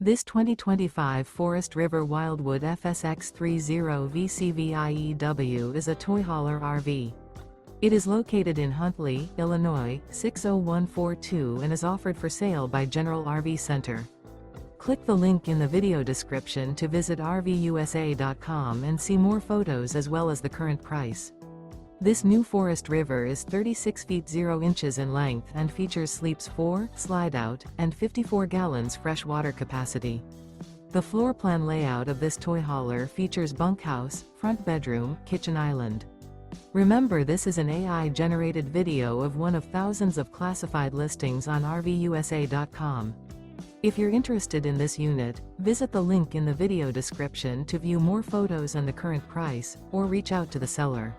This 2025 Forest River Wildwood FSX 30 VCVIEW is a toy hauler RV. It is located in Huntley, Illinois, 60142 and is offered for sale by General RV Center. Click the link in the video description to visit RVUSA.com and see more photos as well as the current price. This new Forest River is 36 feet 0 inches in length and features sleeps 4, Slideout, and 54 gallons fresh water capacity. The floor plan layout of this toy hauler features bunkhouse, front bedroom, kitchen island. Remember, this is an AI-generated video of one of thousands of classified listings on RVUSA.com. If you're interested in this unit, visit the link in the video description to view more photos and the current price, or reach out to the seller.